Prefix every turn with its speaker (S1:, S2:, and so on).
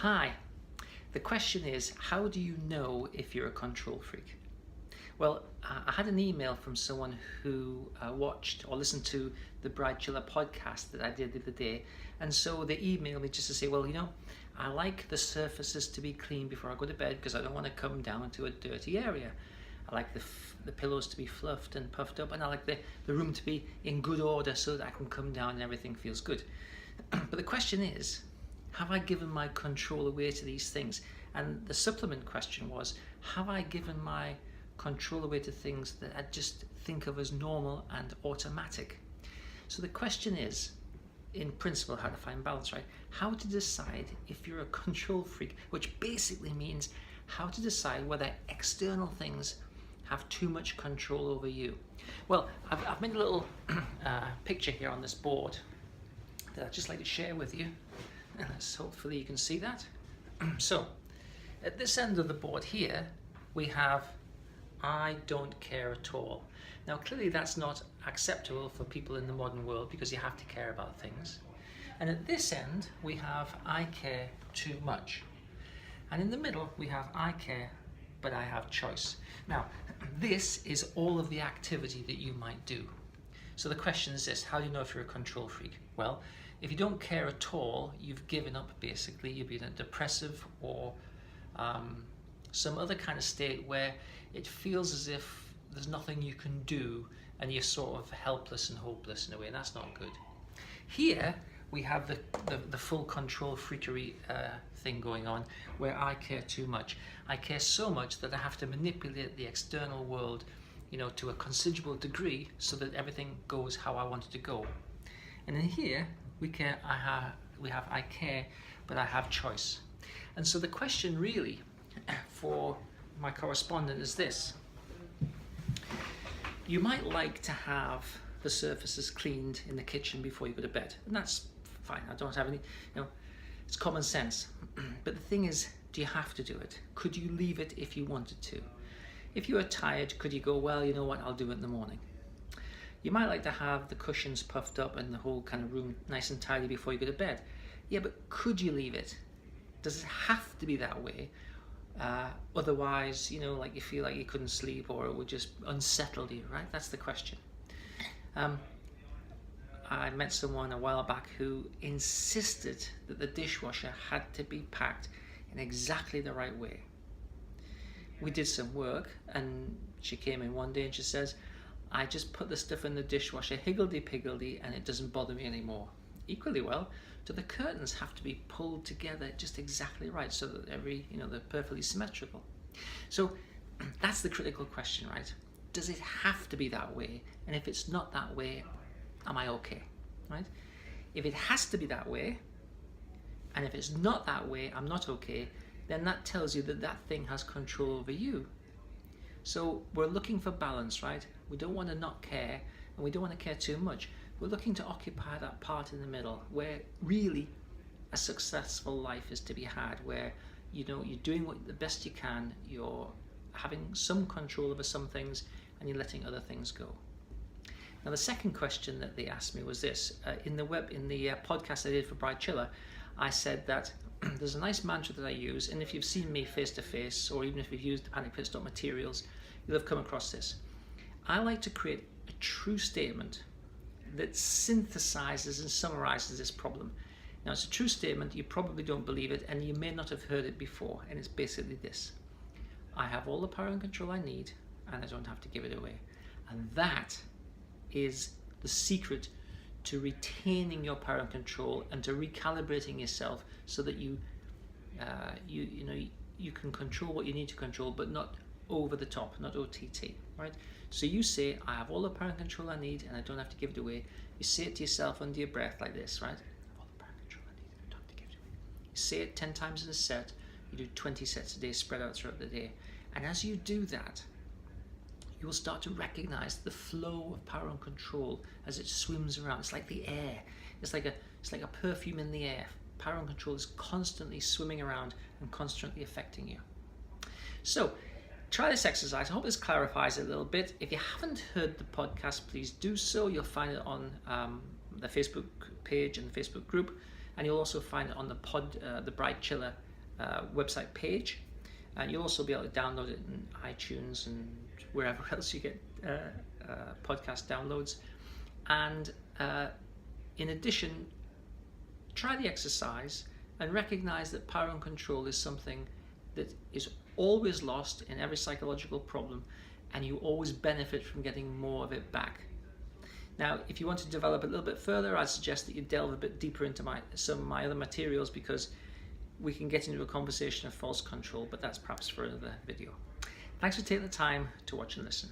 S1: Hi, the question is, how do you know if you're a control freak? Well, I had an email from someone who watched or listened to the Bride Chiller podcast that I did the other day, and so they emailed me just to say, well, I like the surfaces to be clean before I go to bed because I don't want to come down to a dirty area. I like the pillows to be fluffed and puffed up, and I like the room to be in good order so that I can come down and everything feels good. But the question is, have I given my control away to these things? And the supplement question was, have I given my control away to things that I just think of as normal and automatic? So the question is, in principle, how to find balance, right? How to decide if you're a control freak, which basically means how to decide whether external things have too much control over you. Well, I've made a little picture here on this board that I'd just like to share with you. And hopefully you can see that. So, at this end of the board here, we have I don't care at all. Now clearly that's not acceptable for people in the modern world because you have to care about things. And at this end, we have I care too much. And in the middle, we have I care, but I have choice. Now, this is all of the activity that you might do. So the question is this, how do you know if you're a control freak? Well, if you don't care at all, you've given up basically. You've been in a depressive or some other kind of state where it feels as if there's nothing you can do and you're sort of helpless and hopeless in a way, and that's not good. Here we have the full control freakery thing going on where I care too much. I care so much that I have to manipulate the external world to a considerable degree so that everything goes how I want it to go. And in here we have I care, but I have choice. And so the question really for my correspondent is this. You might like to have the surfaces cleaned in the kitchen before you go to bed, and that's fine. I don't have any, it's common sense. But the thing is, do you have to do it? Could you leave it if you wanted to? If you are tired, could you go, well, you know what, I'll do it in the morning? You might like to have the cushions puffed up and the whole kind of room nice and tidy before you go to bed. Yeah, but could you leave it? Does it have to be that way? Otherwise, like you feel like you couldn't sleep or it would just unsettle you, right? That's the question. I met someone a while back who insisted that the dishwasher had to be packed in exactly the right way. We did some work and she came in one day and she says, I just put the stuff in the dishwasher higgledy-piggledy and it doesn't bother me anymore. Equally well, do the curtains have to be pulled together just exactly right so that they're perfectly symmetrical? So that's the critical question, right? Does it have to be that way? And if it's not that way, am I okay, right? If it has to be that way, and if it's not that way, I'm not okay, then that tells you that that thing has control over you. So we're looking for balance, right? We don't want to not care, and we don't want to care too much. We're looking to occupy that part in the middle where really a successful life is to be had, where you're doing the best you can, you're having some control over some things, and you're letting other things go. Now the second question that they asked me was this. In the podcast I did for Bride Chiller, I said that there's a nice mantra that I use, and if you've seen me face to face, or even if you've used the Panic Pit Stop materials, you'll have come across this. I like to create a true statement that synthesizes and summarizes this problem. Now it's a true statement, you probably don't believe it, and you may not have heard it before, and it's basically this. I have all the power and control I need, and I don't have to give it away. And that is the secret to retaining your power and control and to recalibrating yourself so that you can control what you need to control, but not over the top, not OTT, right? So you say, I have all the power and control I need and I don't have to give it away. You say it to yourself under your breath like this, right? I have all the power and control I need and I don't have to give it away. You say it 10 times in a set. You do 20 sets a day spread out throughout the day. And as you do that, you will start to recognize the flow of power and control as it swims around. It's like the air. It's like a perfume in the air. Power and control is constantly swimming around and constantly affecting you. So try this exercise. I hope this clarifies it a little bit. If you haven't heard the podcast, please do so. You'll find it on the Facebook page and the Facebook group. and you'll also find it on the Bright Chiller website page. And you'll also be able to download it in iTunes and wherever else you get podcast downloads. And in addition, try the exercise and recognize that power and control is something that is always lost in every psychological problem, and you always benefit from getting more of it back. Now, if you want to develop a little bit further, I'd suggest that you delve a bit deeper into some of my other materials, because we can get into a conversation of false control, but that's perhaps for another video. Thanks for taking the time to watch and listen.